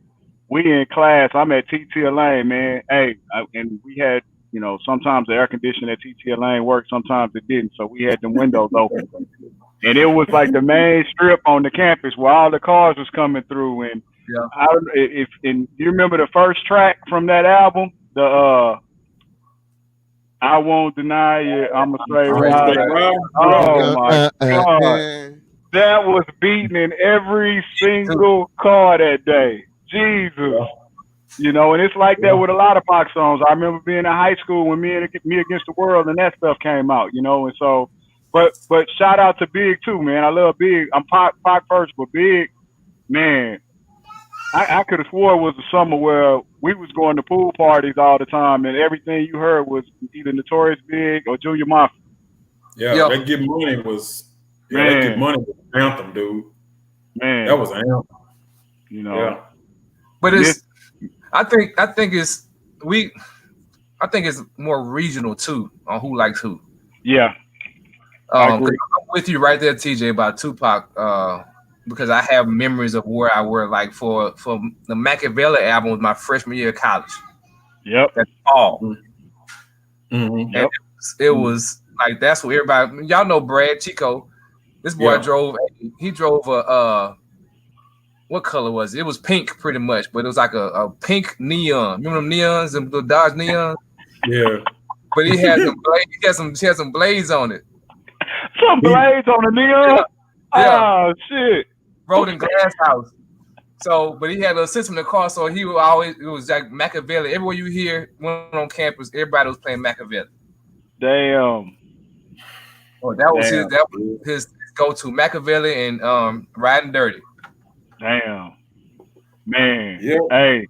We in class. I'm at TT Lane, man. Hey, and we had, you know, sometimes the air conditioning at TT Lane worked, sometimes it didn't. So we had the windows open. And it was like the main strip on the campus where all the cars was coming through. And and you remember the first track from that album, the I Won't Deny You, I'm a Straight Rider. Oh my God. That was beating in every single car that day. Jesus. You know, and it's like that with a lot of Pac songs. I remember being in high school when Me Against the World and that stuff came out, you know, and so but shout out to Big too, man. I love Big. I'm Pac first, but Big, man, I could have swore it was a summer where we was going to pool parties all the time, and everything you heard was either Notorious Big or Junior Mafia. Yeah, That Get Money was That Get Money was an anthem, dude. Man, that was an anthem. You know, but it's I think it's more regional too on who likes who. Yeah, I'm with you right there, TJ, about Tupac. Because I have memories of where I were like for the Machiavelli album was my freshman year of college. Yep. That's all. Mm-hmm. And it was like that's what everybody y'all know Brad Chico. This boy drove a what color was it? It was pink pretty much, but it was like a pink neon. Remember them neons and the Dodge neons? Yeah. But he had some blades on it. Some blades on the neon? Yeah. Oh shit. Rode in Glass House. So, but he had a system in the car, so he would always, it was like Machiavelli. Everywhere you hear went on campus, everybody was playing Machiavelli. Damn. Oh, that was his go-to, Machiavelli and Riding Dirty. Damn. Man. Yep. Hey.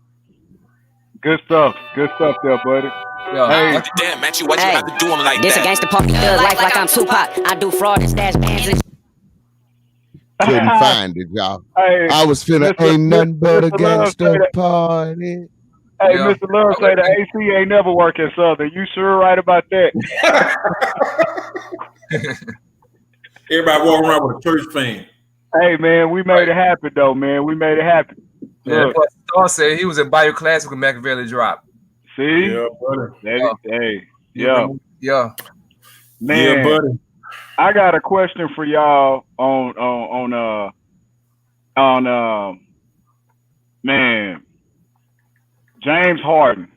Good stuff there, buddy. Yeah. Hey. Damn, Matthew, why'd you have to do him like This that? against the party, thug life like I'm Tupac. I do fraud and stash bands and couldn't find it, y'all. Hey, I was feeling ain't nothing but a gangster party. Hey, Yeah. Mr. Love say the AC ain't never work at Southern. You sure right about that? Everybody walking around with a church fan. Hey, man, we made it happen, though, man. We made it happen. Yeah, Look, Star said he was at Bayou Classic with Machiavelli drop. see? Yeah, buddy. Hey, yeah. Yeah. Man, Yeah, buddy. I got a question for y'all on man, James Harden.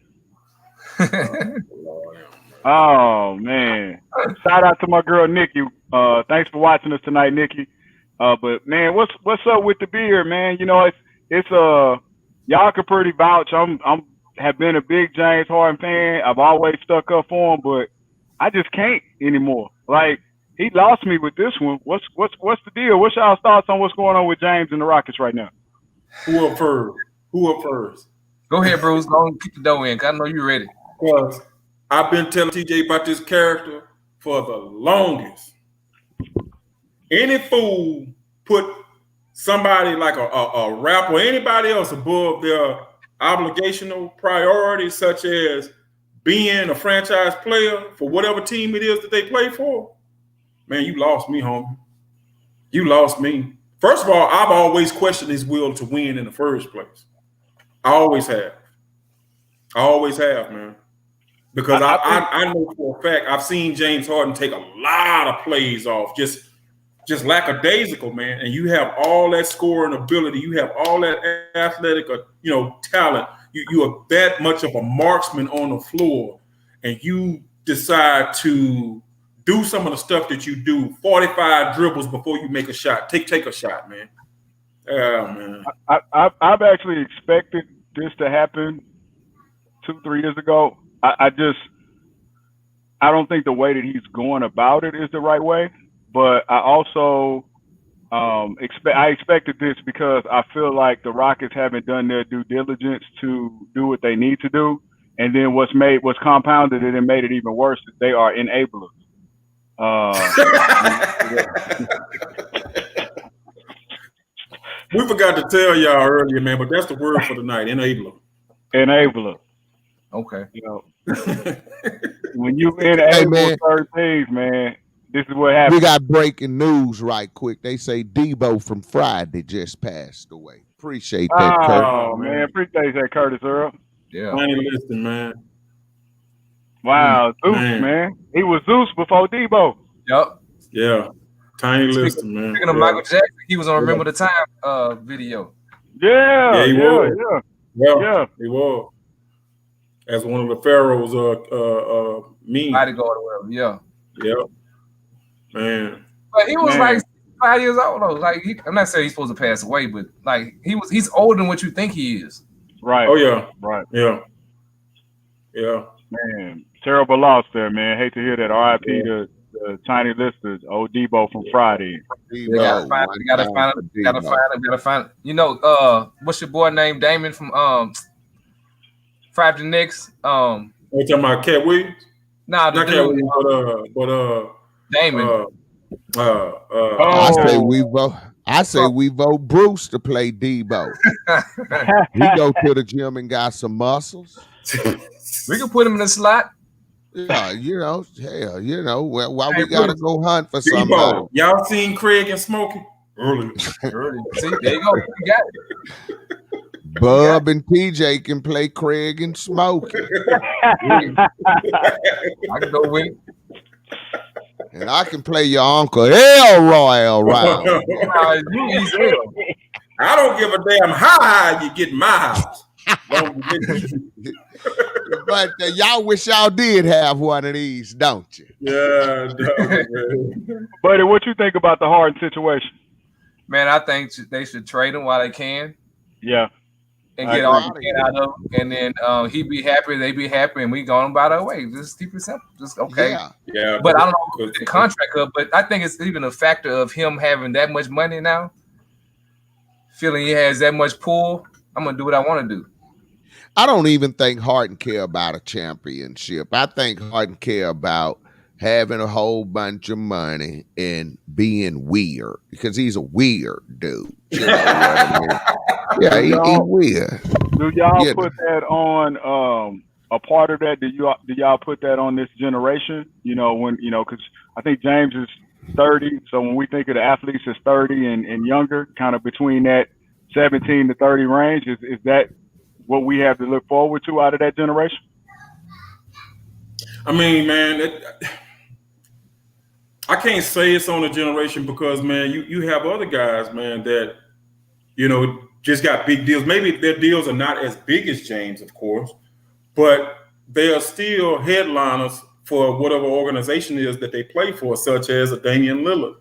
Oh man! Shout out to my girl Nikki. Thanks for watching us tonight, Nikki. But man, what's up with the beard, man? You know, it's y'all can pretty vouch. I'm have been a big James Harden fan. I've always stuck up for him, but I just can't anymore. Like he lost me with this one. What's the deal? What's y'all's thoughts on what's going on with James and the Rockets right now? Who up first? Go ahead, Bruce. Go and keep the dough in. 'Cause I know you're ready. Because I've been telling TJ about this character for the longest. Any fool put somebody like a rapper or anybody else above their obligational priorities, such as being a franchise player for whatever team it is that they play for, man, you lost me, homie. You lost me. First of all, I've always questioned his will to win in the first place. I always have. Man. Because I know for a fact I've seen James Harden take a lot of plays off, just lackadaisical, man. And you have all that scoring ability, you have all that athletic, talent. You are that much of a marksman on the floor, and you decide to do some of the stuff that you do, 45 dribbles before you make a shot. Take a shot, man. Yeah, man. I've actually expected this to happen 2-3 years ago. I don't think the way that he's going about it is the right way, but I also expected this because I feel like the Rockets haven't done their due diligence to do what they need to do, and then what's compounded it and made it even worse is they are enablers. We forgot to tell y'all earlier, man, but that's the word for the night, enabler. Enabler. Okay. You know, when you enable certain things, man, this is what happens. We got breaking news right quick. They say Debo from Friday just passed away. Appreciate that, Curtis. Oh, man. Appreciate that, Curtis Earl. Yeah. Tiny Liston, man. Wow, Zeus, man. He was Zeus before Debo. Yep. Yeah. Tiny Liston, man. Speaking of Michael Jackson, he was on Remember the Time video. Yeah, he was. Yeah, he was. As one of the Pharaoh's mean bodyguard or whatever. Yeah. Man. But he was like 5 years old though. Like I'm not saying he's supposed to pass away, but like he's older than what you think he is. Right. Oh yeah. Right. Yeah. Man, terrible loss there, man. Hate to hear that. R.I.P. to Tiny Listers, old Debo from Friday. Gotta find it. You know, what's your boy named Damon from Five to Knicks? You talking about Cat Williams? Nah, not Cat Williams, but Damon. I say we vote Bruce to play Debo. He go to the gym and got some muscles. We can put him in the slot. Yeah, why we gotta go hunt for somebody? Y'all seen Craig and Smokey? Early. See, there you go. You got it. Bub and TJ can play Craig and Smokey. I can go with it. And I can play your Uncle Elroy around. I don't give a damn how high you get in my house. But y'all wish y'all did have one of these, don't you? Yeah. Buddy, what you think about the Harden situation? Man, I think they should trade him while they can. Yeah. And get all the get out of him. And then he be happy, they be happy, and we going by the way. Just keep it simple. Just okay. Yeah. But I don't know the contract up, but I think it's even a factor of him having that much money now. Feeling he has that much pull. I'm gonna do what I want to do. I don't even think Harden care about a championship. I think Harden care about having a whole bunch of money and being weird because he's a weird dude. You know what I mean? Yeah, he's weird. Do y'all Yeah. put that on a part of that? Do y'all put that on this generation? You know, when because I think James is 30, so when we think of the athletes as 30 and younger, kind of between that 17 to 30 range, is that what we have to look forward to out of that generation? I mean, man, I can't say it's on a generation because, man, you have other guys, man, that, just got big deals. Maybe their deals are not as big as James, of course, but they are still headliners for whatever organization it is that they play for, such as a Damian Lillard.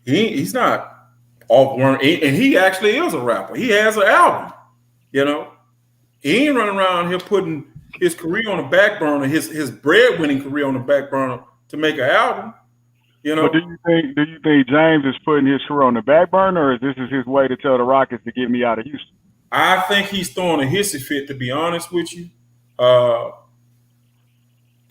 He's not off one, and he actually is a rapper. He has an album. He ain't running around here putting his career on the back burner, his breadwinning career on the back burner to make an album. But do you think James is putting his career on the back burner, or is this his way to tell the Rockets to get me out of Houston? I think he's throwing a hissy fit, to be honest with you.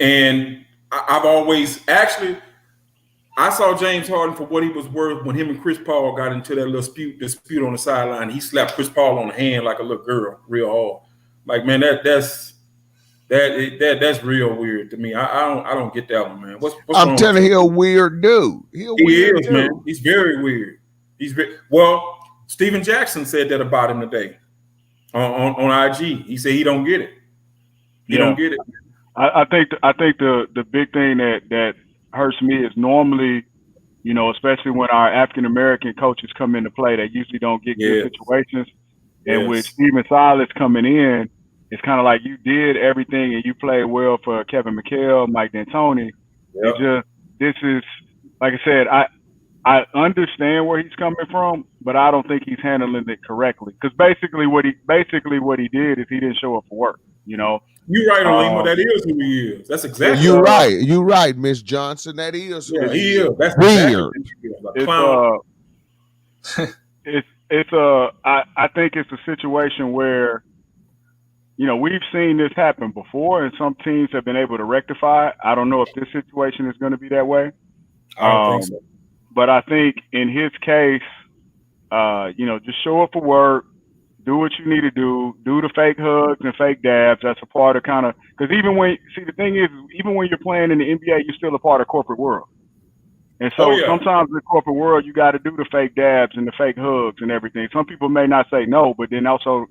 And I've always I saw James Harden for what he was worth when him and Chris Paul got into that little dispute on the sideline. He slapped Chris Paul on the hand like a little girl, real hard. Like, man, that's real weird to me. I don't get that one, man. What's I'm telling you, he a weird dude. He is, man. He's very weird. Well, Steven Jackson said that about him today on IG. He said he don't get it. He don't get it. I think the big thing that hurts me is normally, especially when our African American coaches come into play, they usually don't get good situations. And with Stephen Silas coming in, it's kind of like you did everything and you played well for Kevin McHale, Mike D'Antoni. Yep. This is, like I said, I understand where he's coming from, but I don't think he's handling it correctly. Because basically what he did is he didn't show up for work. You're right, Olima. That is who he is. That's exactly. You're right. You're right, Miss Johnson. That is who he is. That's weird. I think it's a situation where, we've seen this happen before, and some teams have been able to rectify it. I don't know if this situation is going to be that way. I don't think so. But I think in his case, just show up for work, do what you need to do the fake hugs and fake dabs. That's a part of because the thing is, even when you're playing in the NBA, you're still a part of corporate world. And so sometimes in the corporate world, you got to do the fake dabs and the fake hugs and everything. Some people may not say no, but then also,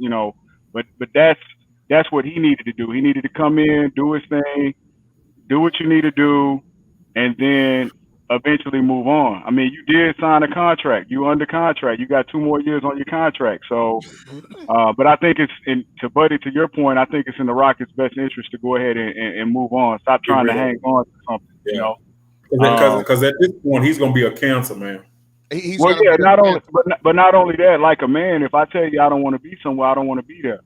but that's what he needed to do. He needed to come in, do his thing, do what you need to do, and then eventually move on. I mean, you did sign a contract. You under contract. You got 2 more years on your contract. So, but I think to your point, I think it's in the Rockets' best interest to go ahead and move on. Stop trying to hang on to something, Because at this point, he's going to be a cancer, man. Not only that, like a man, if I tell you I don't want to be somewhere, I don't want to be there.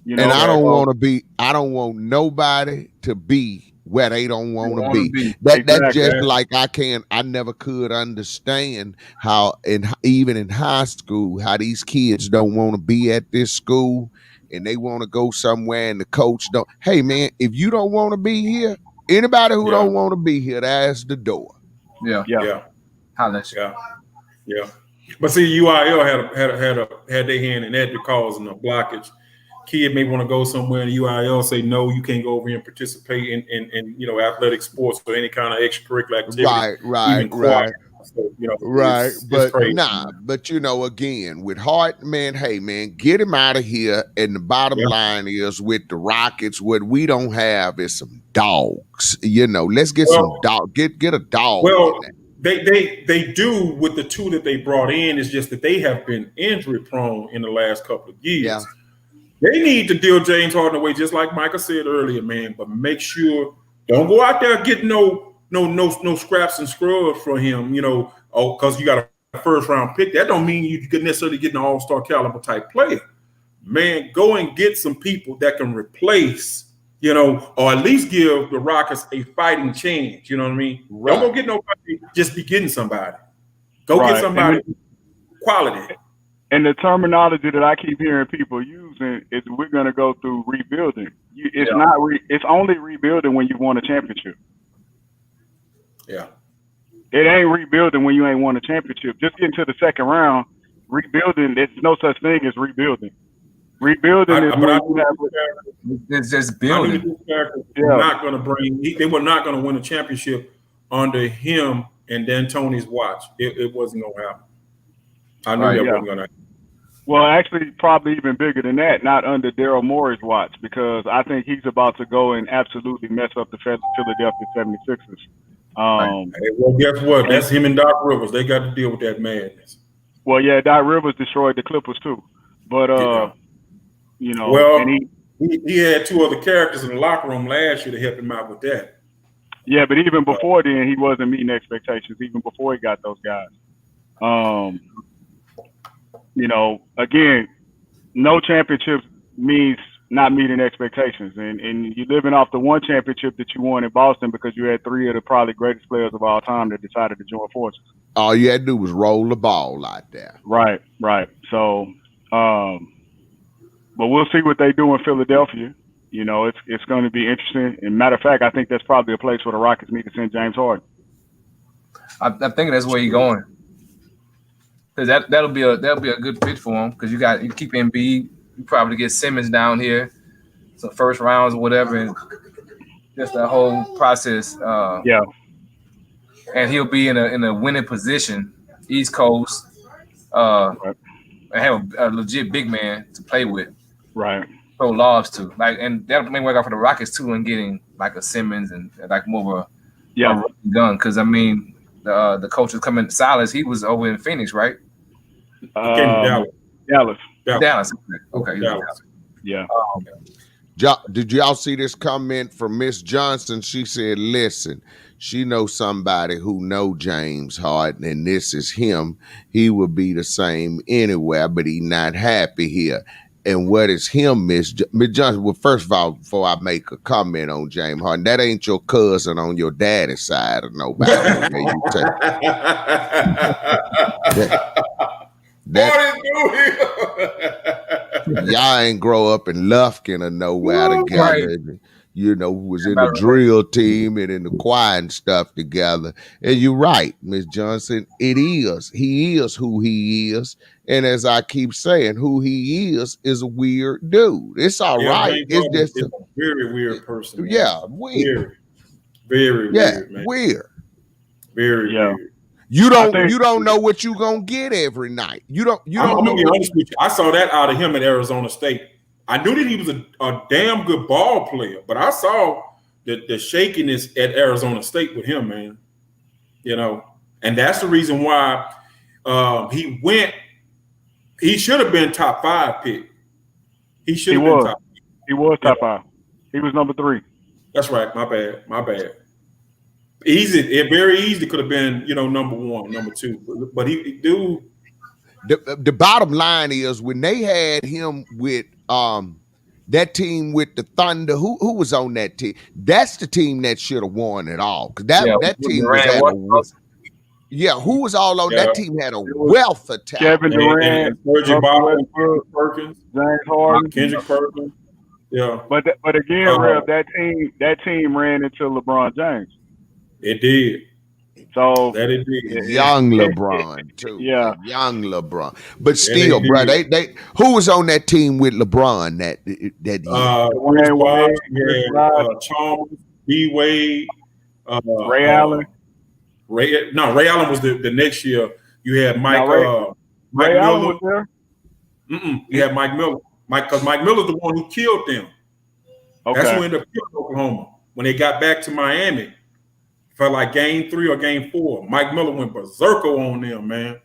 And I don't want nobody to be where they don't want to be. That's just like I never could understand how even in high school, how these kids don't want to be at this school and they want to go somewhere and the coach don't. Hey man, if you don't want to be here, anybody who don't want to be here, that's the door. Yeah. But see, UIL had their hand in that causing a blockage. Kid may want to go somewhere and UIL say no, you can't go over here and participate in athletic sports or any kind of extracurricular activity. Right. So, but again, with Harden, man, hey man, get him out of here. And the bottom line is with the Rockets, what we don't have is some dogs. Let's get some dog. Get a dog. Well, they do with the 2 that they brought in. It's just that they have been injury prone in the last couple of years. Yeah. They need to deal James Harden away, just like Michael said earlier, man. But make sure don't go out there getting no scraps and scrubs for him, because you got a first round pick. That don't mean you could necessarily get an all-star caliber type player. Man, go and get some people that can replace, or at least give the Rockets a fighting chance. You know what I mean? Right. Don't go get nobody, just be getting somebody. Go get somebody quality. And the terminology that I keep hearing people using is we're going to go through rebuilding. It's only rebuilding when you won a championship. Yeah. It ain't rebuilding when you ain't won a championship. Just getting to the second round, rebuilding, there's no such thing as rebuilding. Rebuilding is But when I you have It's just I knew building. that this character was not going to they were not going to win a championship under him and D'Antoni's watch. It wasn't going to happen. I knew Right. that Yeah. wasn't going to happen. Well, actually, probably even bigger than that, not under Daryl Morey's watch, because I think he's about to go and absolutely mess up the Philadelphia 76ers. Hey, well, guess what? That's him and Doc Rivers. They got to deal with that madness. Well, yeah, Doc Rivers destroyed the Clippers too, but Yeah. you know, Well, and he had two other characters in the locker room last year to help him out with that. yeah, but even before then, he wasn't meeting expectations. Even before he got those guys, you know, again, no championship means not meeting expectations, and you're living off the one championship that you won in Boston because you had three of the probably greatest players of all time that decided to join forces. All you had to do was roll the ball out there. Right. So, but we'll see what they do in Philadelphia. You know, it's going to be interesting. And matter of fact, I think that's probably a place where the Rockets need to send James Harden. I'm thinking that's where you're going. Because that'll be a good fit for him. Because you keep Embiid, you probably get Simmons down here, some first rounds or whatever, and just that whole process. Yeah. And he'll be in a winning position, East Coast, and have a legit big man to play with. Right. Throw lobs to, and that'll make work out for the Rockets too, and getting like a Simmons and like more of a gun. Because I mean, the coach is coming. Silas, he was over in Phoenix, right? Dallas. Okay. Dallas. Yeah. Did y'all see this comment from Miss Johnson? She said, listen, she knows somebody who know James Harden, and this is him. He would be the same anywhere, but he not happy here. And what is him, Miss Johnson? Well, first of all, before I make a comment on James Harden, that ain't your cousin on your daddy's side or nobody. Y'all ain't grow up in Lufkin or nowhere together. Right. You know, was in the drill team and in the choir and stuff together. And you're right, Miss Johnson, it is. He is who he is. And as I keep saying, who he is a weird dude. It's all right. It's just a very weird person. Man. Yeah, weird. Very weird, man. Weird. Very weird. You don't know what you gonna get every night. I'm gonna be honest with you. I saw that out of him at Arizona State. I knew that he was a damn good ball player, but I saw the shakiness at Arizona State with him, man. You know, and that's the reason why he went. He should have been top 5 pick. He should have been top 5. He was top 5. He was number 3. That's right. My bad. It very easy could have been, number 1, number 2. But he do. The bottom line is when they had him with that team with the Thunder, who was on that team? That's the team that should have won it all. Because that team was who was all on that team had a wealth of talent. Kevin Durant, Serge Ibaka, Perkins, James Harden, Kendrick Perkins. Yeah. But again, Rev, that team ran into LeBron James. It did. So that it did. Young LeBron too. Yeah. Young LeBron. But still, bro, they who was on that team with LeBron that year? Chalmers, D Wade, Ray Allen. Ray Allen was the next year. You had Mike Ray Miller. Allen was there? You had Mike Miller. Because Mike Miller's the one who killed them. Okay. That's who ended up killing Oklahoma. When they got back to Miami, felt like game 3 or game 4, Mike Miller went berserker on them, man.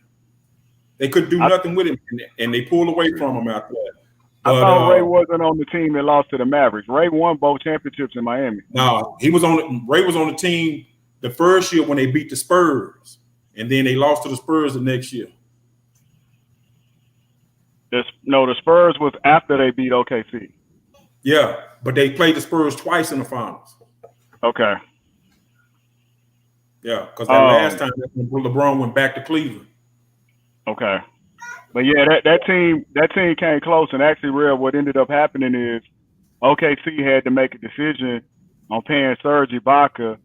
They couldn't do nothing with him, and they pulled away from him after that. I thought Ray wasn't on the team that lost to the Mavericks. Ray won both championships in Miami. No, Ray was on the team the first year when they beat the Spurs, and then they lost to the Spurs the next year. The Spurs was after they beat OKC. Yeah, but they played the Spurs twice in the finals. Okay. Yeah, because that last time LeBron went back to Cleveland. Okay. But yeah, that team came close, and actually, what ended up happening is OKC had to make a decision on paying Serge Ibaka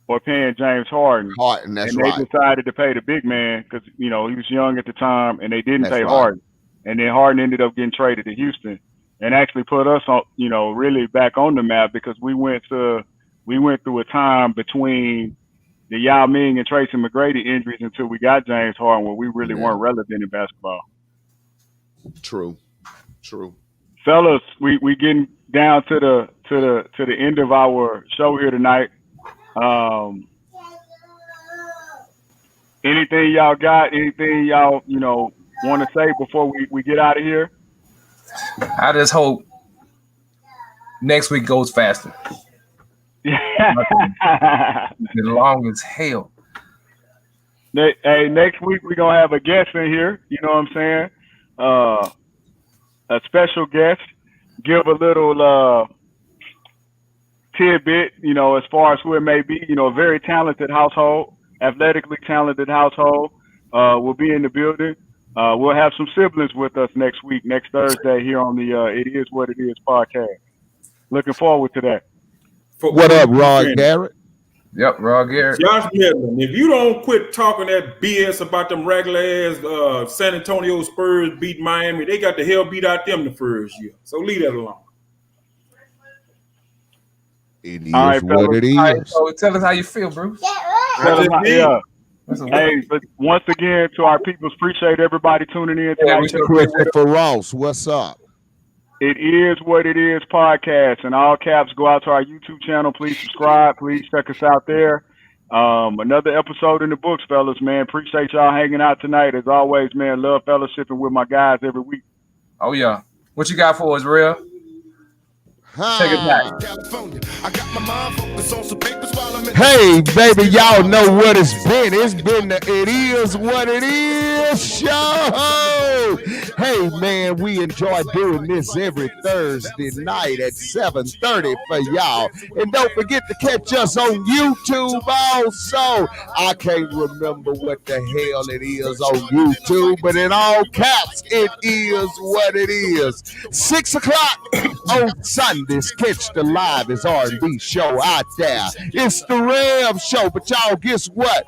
or paying James Harden. That's and they decided to pay the big man because he was young at the time, and they didn't pay Harden. and then Harden ended up getting traded to Houston, and actually put us on, really back on the map because we went through a time between the Yao Ming and Tracy McGrady injuries until we got James Harden where we really weren't relevant in basketball. True. Fellas, we getting down to the end of our show here tonight. Anything y'all got? Anything y'all want to say before we get out of here? I just hope next week goes faster. It's long as hell. Hey, next week we're gonna have a guest in here. You know what I'm saying? A special guest. Give a little tidbit, as far as who it may be. A very talented household, athletically talented household. Will be in the building. We'll have some siblings with us next Thursday here on the It Is What It Is podcast. Looking forward to that. What up, Rod Garrett? Yep, Rod Garrett. Josh Midland, if you don't quit talking that BS about them regular ass San Antonio Spurs beat Miami, they got the hell beat out them the first year. So leave that alone. It is what it is. All right, so tell us how you feel, Bruce. Hey, but once again, to our people, appreciate everybody tuning in tonight. Christopher Ross, what's up? It Is What It Is podcast. In all caps, go out to our YouTube channel. Please subscribe. Please check us out there. Another episode in the books, fellas, man. Appreciate y'all hanging out tonight. As always, man, love fellowshipping with my guys every week. Oh, yeah. What you got for us, real? Take it back. Hey, baby, y'all know what it's been. It's been the It Is What It Is show. Hey, man, we enjoy doing this every Thursday night at 7:30 for y'all. And don't forget to catch us on YouTube also. I can't remember what the hell it is on YouTube, but in all caps, it is what it is. 6 o'clock on Sundays. Catch the live as R&B show out there. It's the Ram Show, but y'all, guess what?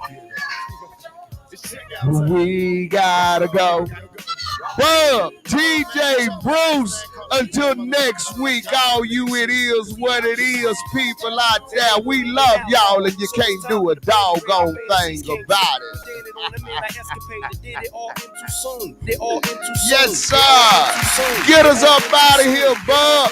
We gotta go. Well, TJ Bruce, until next week, all you It Is What It Is people out there, we love y'all and you can't do a doggone thing about it. Yes, sir. Get us up out of here, bub.